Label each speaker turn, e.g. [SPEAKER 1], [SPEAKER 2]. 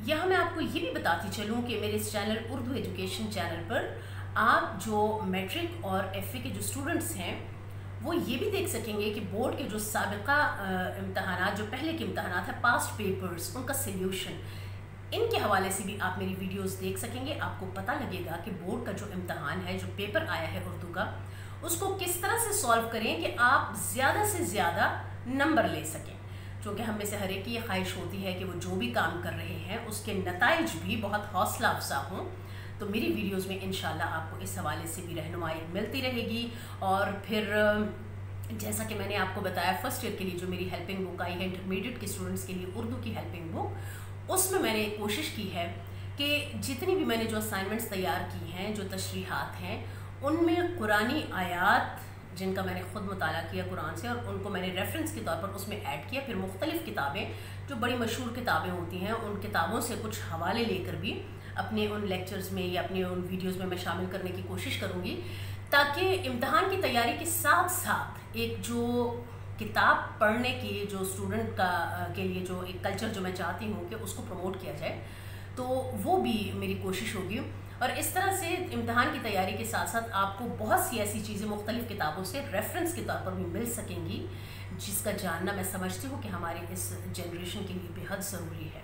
[SPEAKER 1] यहाँ मैं आपको ये भी बताती चलूँ कि मेरे इस चैनल उर्दू एजुकेशन चैनल पर आप जो मैट्रिक और एफए के जो स्टूडेंट्स हैं वो ये भी देख सकेंगे कि बोर्ड के जो साबिका इम्तहानात, जो पहले के इम्तहानात हैं, पास्ट पेपर्स, उनका सल्यूशन, इनके हवाले से भी आप मेरी वीडियोस देख सकेंगे। आपको पता लगेगा कि बोर्ड का जो इम्तहान है, जो पेपर आया है उर्दू का, उसको किस तरह से सॉल्व करें कि आप ज़्यादा से ज़्यादा नंबर ले सकें। क्योंकि हम में से हर एक की ये ख्वाहिश होती है कि वो जो भी काम कर रहे हैं उसके नताइज भी बहुत हौसला अफजा हों। तो मेरी वीडियोस में इंशाल्लाह आपको इस हवाले से भी रहनुमाई मिलती रहेगी। और फिर जैसा कि मैंने आपको बताया, फर्स्ट ईयर के लिए जो मेरी हेल्पिंग बुक आई है इंटरमीडिएट के स्टूडेंट्स के लिए उर्दू की हेल्पिंग बुक, उसमें मैंने कोशिश की है कि जितनी भी मैंने जो असाइनमेंट्स तैयार की हैं, जो तशरीहात हैं, उनमें कुरानी आयात जिनका मैंने ख़ुद मुताला किया कुरान से, और उनको मैंने रेफरेंस के तौर पर उसमें ऐड किया। फिर मुख्तलिफ़ किताबें जो बड़ी मशहूर किताबें होती हैं, उन किताबों से कुछ हवाले लेकर भी अपने उन लेक्चर्स में या अपने उन वीडियोस में मैं शामिल करने की कोशिश करूँगी, ताकि इम्तहान की तैयारी के साथ साथ एक जो किताब पढ़ने की जो स्टूडेंट का के लिए जो एक कल्चर जो मैं चाहती हूँ कि उसको प्रमोट किया जाए, तो वो भी मेरी कोशिश होगी। और इस तरह से इम्तहान की तैयारी के साथ साथ आपको बहुत सी ऐसी चीज़ें मुख्तलिफ़ किताबों से रेफरेंस के तौर पर भी मिल सकेंगी, जिसका जानना मैं समझती हूँ कि हमारी इस जनरेशन के लिए बेहद ज़रूरी है।